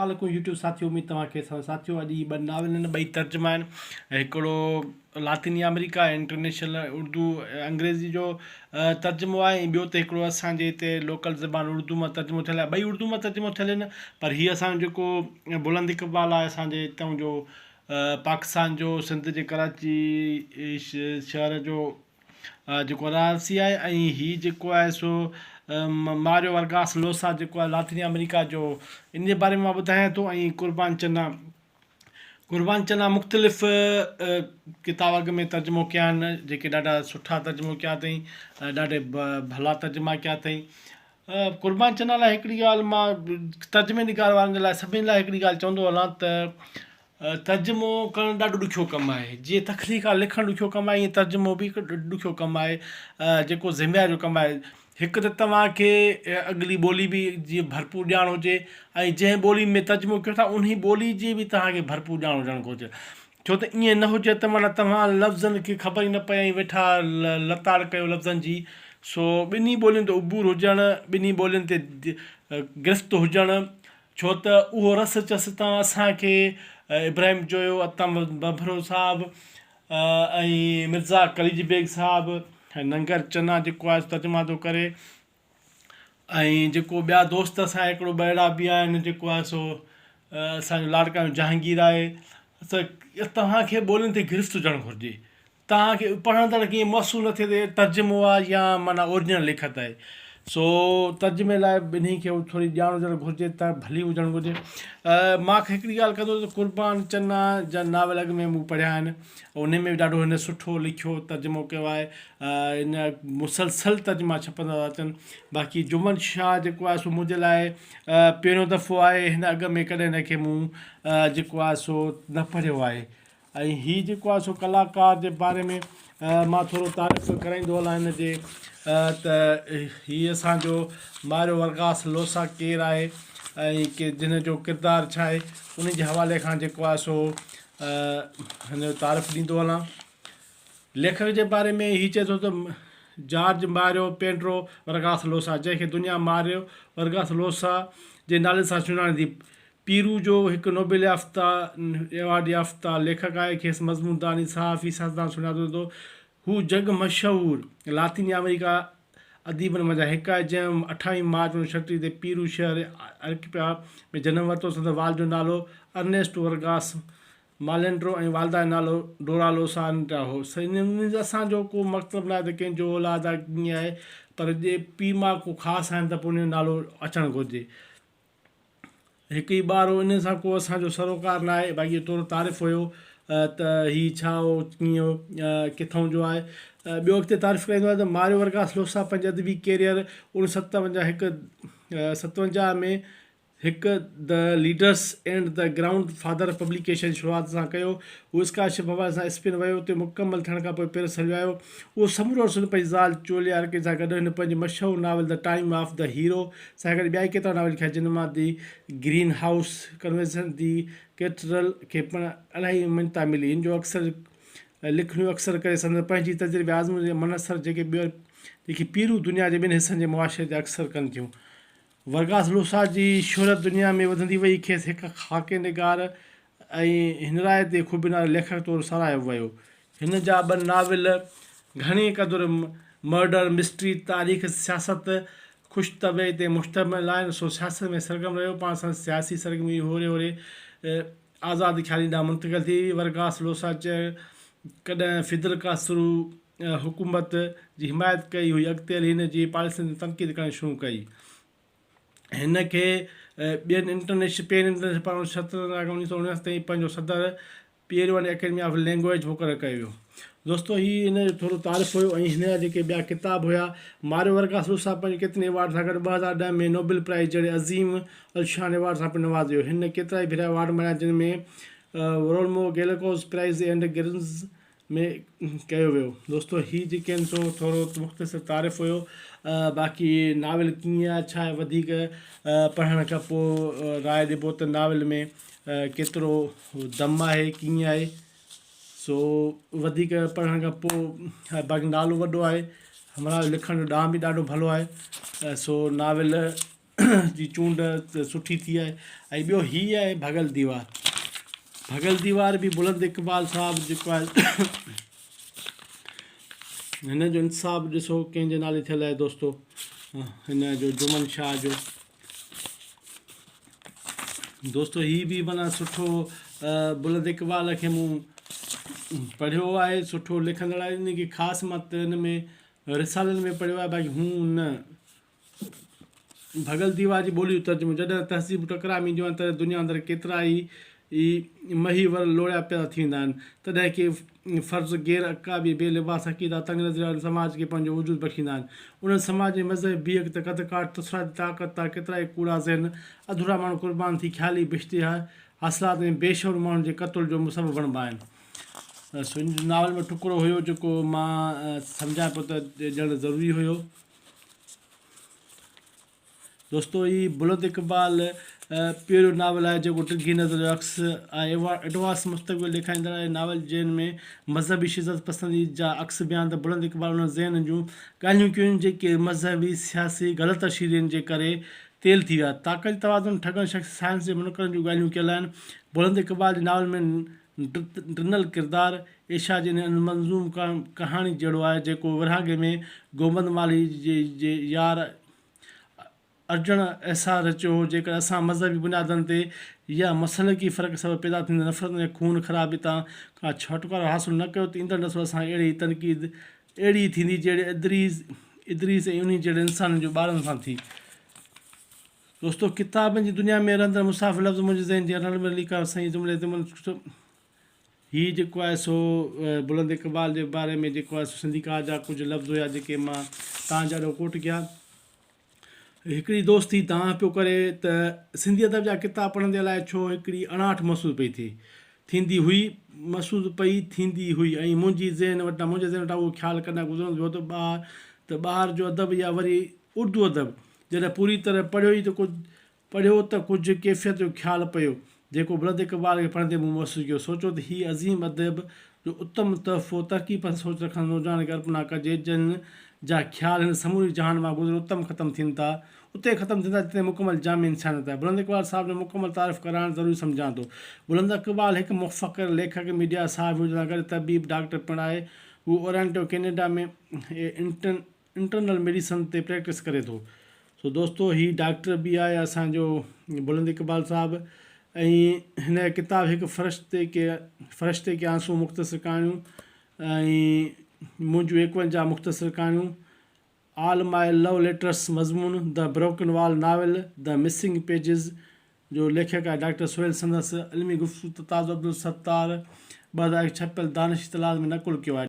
वालेकुम यूट्यूब साथियों, उम्मीद तव्हांखे साथियों अॼु ॿ नावल आहिनि, ॿई तर्जुमा आहिनि। हिकिड़ो लातिनी अमेरिका इंटरनेशनल उर्दू अंग्रेज़ी जो तर्जुमो आहे, ऐं ॿियो त हिकिड़ो असांजे हिते लोकल ज़बान उर्दू मां तर्जुमो थियल आहे। ॿई उर्दू मां तर्जुमो थियल आहिनि, पर हीअ असांजो जेको बुलंद इक़बाल आहे असांजे हितां जो पाकिस्तान जो सिंध जे कराची शहर जो जेको रहासी आहे। ऐं हीअ जेको आहे सो मारियो वर्गास लोसा जेको आहे लातिनी अमेरिका जो, इन जे बारे में मां ॿुधायां थो। ऐं क़ुर्बान चना मुख़्तलिफ़ किताब अॻ में तर्जुमो कया आहिनि, जेके ॾाढा सुठा तर्जुमो कया अथई, ॾाढे भला तर्जुमा कया अथई। क़ुर्बान चना लाइ हिकिड़ी ॻाल्हि मां तर्जुमे जी ॻाल्हि वारनि जे लाइ सभिनी लाइ हिकिड़ी ॻाल्हि चवंदो हलां त तर्जुमो करणु ॾाढो ॾुखियो कमु आहे। जीअं तख़लीक़ आहे, लिखणु ॾुखियो कमु आहे, ईअं तर्जुमो बि हिकु ॾुखियो कमु आहे, जेको ज़िम्मेवारी जो कमु आहे। हिकु त तव्हांखे अॻिली ॿोली बि जीअं भरपूर ॼाण हुजे, ऐं जंहिं ॿोली में तर्जुमो कयो था उन ॿोली जी बि तव्हांखे भरपूर ॼाण हुजणु घुरिजे। छो त ईअं न हुजे त माना तव्हां लफ़्ज़नि खे ख़बर ई न पए ऐं वेठा लताड़ कयो लफ़्ज़नि जी। सो ॿिन्ही ॿोलियुनि ते उबूर हुजणु, ॿिन्ही ॿोलियुनि ते गिरफ़्त हुजणु, छो त उहो रस चस तव्हां असांखे इब्राहिम जोयो, अतम बबरो साहिबु ऐं मिर्ज़ा कलीज बेग साहिबु, नंगर चना जेको आहे तर्जुमा थो करे। ऐं जेको ॿिया दोस्त असां हिकिड़ो ॿ बि आहिनि, जेको आहे सो असांजो लाड़कानो जहांगीर आहे। त तव्हांखे ॿोलियुनि ते गिरफ़्त हुजणु घुरिजे। तव्हांखे पढ़ंदड़ कीअं महसूसु न थिए त तर्जुमो आहे या माना ओरिजिनल लिखत आहे। सो तर्जुमे लाइ ॿिन्ही खे थोरी ॼाण हुजणु घुरिजे, त भली हुजणु घुरिजे। मां हिकिड़ी ॻाल्हि कंदो त क़ुर्बान चना जा नावल अॻ में मूं पढ़िया आहिनि, उन में बि ॾाढो हिन सुठो लिखियो तर्जुमो कयो आहे। इन मुसलसल तर्जुमा छपंदा था अचनि। बाक़ी जुमन शाह जेको आहे सो मुंहिंजे लाइ पहिरियों दफ़ो आहे, हिन अॻ में कॾहिं हिनखे मूं जेको आहे सो न पढ़ियो आहे। ऐं हीअ जेको आहे सो कलाकार जे बारे में मां थोरो तारीफ़ कराईंदो हलां हिन जे, त हीअ असांजो मारियो वर्गास लोसा केरु आहे ऐं के जिन जो किरदारु छा आहे, उन जे हवाले खां जेको आहे सो हिन जो तारीफ़ ॾींदो हलां। लेखक जे बारे में हीअ चए थो त जॉर्ज मारियो पेड्रो वर्गास लोसा, जंहिंखे दुनिया मारियो वर्गास लोसा जे नाले सां सुञाणे थी, पीरू जो हिकु नोबेल याफ़्ता एवॉर्ड याफ़्ता लेखक आहे। खेसि मज़मूनदानी सहाफ़ी सियासतदान सुञातो वेंदो। हू जग मशहूरु लातिनी अमेरिका अदीबनि मंझां हिकु आहे, जंहिं 28 मार्च 1936 ते पीरू शहर अरेक्विया में जनमु वरितो। संदसि वाल जो नालो अर्नेस्ट वर्गास मालेंड्रो ऐं वालदा जो नालो डोरा लोसा हो। इन असांजो को मतिलबु न आहे त कंहिंजो औलाद आहे कीअं आहे, पर जे पीउ मां को ख़ासि आहिनि त पोइ उनजो नालो अचणु घुरिजे। हिकु ई ॿार हो, इन सां को असांजो सरोकार न आहे। बाक़ी थोरो तारीफ़ हुयो त हीअ छा हो, कीअं हो, किथां जो आहे। ॿियो अॻिते तारीफ़ कईंदो आहे त मारियो वर्गास लोसा पंहिंजे अदबी कैरियर 1957 में हिकु the leaders and the ground father publication शुरूआति सां कयो। उहो स्कॉलरशिप हवाले सां स्पेन वियो, उते मुकमल थियण खां पोइ पेरिस हलियो आयो। उहो समूरो अर्सो पंहिंजी ज़ाल चोलिया हर कंहिं सां गॾु हिन पंहिंजी मशहूरु novel the time of the hero सां गॾु ॿिया केतिरा नावल लिखिया, जिन मां दी ग्रीन हाउस कन्वेंशन दी कैथड्रल खे पिणु इलाही मञता मिली। इन जो अक्सर लिखणियूं अक्सर करे संदसि पंहिंजी तजुर्बे आज़मू जे मनसर जेकी पीरू दुनिया जे ॿिनि हिसनि जे मुआशरे ते अक्सर कनि थियूं। वर्गास लोसा जी शोहरत दुनिया में वधंदी वई, खेसि हिकु ख़ाके निगार ऐं हिनराए ते ख़ूबीनार लेखक तौरु साराहियो वियो। हिन जा 2 नाविल घणे क़दुरु मर्डर मिस्ट्री तारीख़ सियासत ख़ुशतबे ते मुश्तमिल आहिनि। सो सियासत में सरगर्म रहियो, पाण सां सियासी सरगर्मी होरे होरे आज़ाद ख़्याली ॾांहुं मुंतक़िल थी। वर्गास लोसा कॾहिं फिदल कास्ट्रो हुकूमत जी हिमायत कई हुई, अॻिते हली हिन जी पॉलिसियुनि ते तनक़ीद करणु शुरू कई। हिन खे पेन इंटरनेशनल पाण 1977 ताईं पंहिंजो सदर पेरिवन एकेडमी ऑफ लैंग्वेज मुक़ररु कयो वियो। दोस्तो हीअ हिन जो थोरो तारीफ़ हुयो। ऐं हिन जा जेके ॿिया किताब हुया, मारियो वर्गास लोसा पंहिंजे केतिरनि अवार्ड सां गॾु 2010 में नोबेल प्राइज़ जहिड़े अज़ीम अलशान अवार्ड सां पिणु नवाज़ियो। हिन केतिरा ई भेरा अवार्ड मिलिया, जिन में रोल्मो गैलकोस प्राइज़ एंड गिरन्स में कयो वियो। दोस्तो हीअ जेके आहिनि सो थोरो मुख़्तसिर तारीफ़ हुयो। बाक़ी नाविल कीअं आहे, छा आहे, वधीक पढ़ण खां पोइ राय ॾिबो त नाविल में केतिरो दम आहे, कीअं आहे। सो वधीक पढ़ण खां पोइ बाक़ी नालो वॾो आहे, हमारा लिखण जो ॾांहुं बि ॾाढो भलो आहे। सो नाविल जी चूंड सुठी थी आहे। ऐं ॿियो हीअ आहे भॻल दीवार। भॻल दीवार बि बुलंद इक़बाल साहिबु जेको आहे हिन जो इंतिसाबु ॾिसो कंहिंजे नाले थियल आहे दोस्तो, हिन जो जुमन शाह जो। दोस्तो हीअ बि माना सुठो बुलंद इक़बाल खे मूं पढ़ियो आहे, सुठो लिखंदड़ आहे। इन खे ख़ासि मां त हिन में रिसालनि में पढ़ियो आहे, बाक़ी हू न भॻल दीवार जी ॿोली तर्जुमो। जॾहिं तहज़ीब टकराए ईंदियूं आहिनि त दुनिया अंदरि केतिरा ई महीवर लोड़िया पैदा थींदा आहिनि, तॾहिं के फ़र्ज़ु गैर अकाबी बेलिबास अक़ीदा तंग नज़र वारे समाज खे पंहिंजो वजूद बख़्शींदा आहिनि। उन्हनि समाज जे मज़हबी बीहक त कदकाट तसराती ताक़त तां केतिरा ई कूड़ा ज़हन अधूरा माण्हू क़ुर्बान थी ख़्याली बिश्ती हासिलात में बेशौर माण्हुनि जे क़तल जो सबबु बणिबा आहिनि। सो इन नावल में टुकड़ो हुयो जेको मां सम्झां पियो त ॼण ज़रूरी हुयो। दोस्तो ही बुलंद इक़बाल पहिरियों नावल आहे जेको टिघी नज़र जो अक्स आहे, एडवांस मुस्तक़बिल ॾेखारींदड़ आहे। नावल जिन में मज़हबी शिदत पसंदी जा अक्स बयान त बुलंद इक़बाल उन ज़हन जूं ॻाल्हियूं कयूं जेके मज़हबी सियासी ग़लति अशीरियुनि जे करे तेल थी विया। ताक़त तवाज़ुन ठगनि शख़्स साइंस जे मुनकरनि जूं ॻाल्हियूं कयल आहिनि। बुलंद इक़बाल जे नावल में ॾिनल किरदारु एशा जे मंज़ूम कहाणी जहिड़ो आहे जेको विरहाङे में गोबंद माली जे यार अर्जण अहसास रचियो हो। जेकर असां मज़हबी बुनियादनि ते या मसलकी फ़र्क़ु सबबु पैदा थींदड़ नफ़रत ऐं खून ख़राबी तां खां छुटकारो हासिलु न कयो त ईंदड़ नसुल असां अहिड़ी तनक़ीद अहिड़ी थींदी जहिड़ी इदरीस ऐं उन जहिड़े इंसाननि जो ॿारनि सां थी। दोस्तो किताबनि जी दुनिया में रहंदड़ मुसाफ़िर लफ़्ज़ मुंहिंजे ज़हन जी रल मिली का सही जुमिले ते हीअ जेको आहे सो बुलंद इक़बाल जे बारे में जेको आहे सिंधी का जा कुझु लफ़्ज़ हुया जेके मां तव्हांजा ॾाढो कोट कया। हिकिड़ी दोस्ती तव्हां पियो करे त सिंधी अदब जा किताब पढ़ंदे अलाए छो हिकिड़ी अणाहठ महसूसु पई थींदी हुई महसूसु पई थींदी हुई। ऐं मुंहिंजे ज़हन वटां उहो ख़्यालु कॾहिं गुज़रंदो हुओ त ॿाहिरि जो अदब या वरी उर्दू अदब जॾहिं पूरी तरह पढ़ियो त कुझु कैफ़ियत जो ख़्यालु पियो जेको बुलंद इक़बाल खे पढ़ंदे मूं महसूसु कयो। सोचो त हीअ अज़ीम अदब जो उत्तम तहफ़ो तरक़ी पसंदि सोच रखंदड़ नौजवान खे अर्पणा कजे जिन जा ख़्याल हिन समूरी जहान मां गुज़र उत्तम ख़तमु थियनि था उते ख़तमु थींदा जिते मुकमल जाम इंसानियत आहे। बुलंद इक़बाल साहिब जो मुकमल तारीफ़ कराइणु ज़रूरी सम्झां थो। बुलंद इक़बाल हिकु मुफ़क़िर लेखक मीडिया साहिब हुजण सां गॾु तबीब डॉक्टर पिणु आहे। हू ओरेंटो कैनेडा में इंटरनल मेडिसन ते प्रैक्टिस करे थो। सो दोस्तो हीअ डॉक्टर बि आहे असांजो बुलंद इक़बाल साहिबु। ऐं हिन किताब हिकु फ़रिश्ते के आंसू मुख़्तसिर कहाणियूं ऐं मुंहिंजूं 51 मुख़्तसिर कहाणियूं, ऑल माई लव लेटर्स मज़मून, the broken wall novel, the missing pages जो लेखक आहे डॉक्टर सोहेल संदसि इल्मी गुफ़्तगू ताज़ो अब्दुल सत्तार 2000 छपियल दानिश इतलाह में नक़ुल कयो आहे।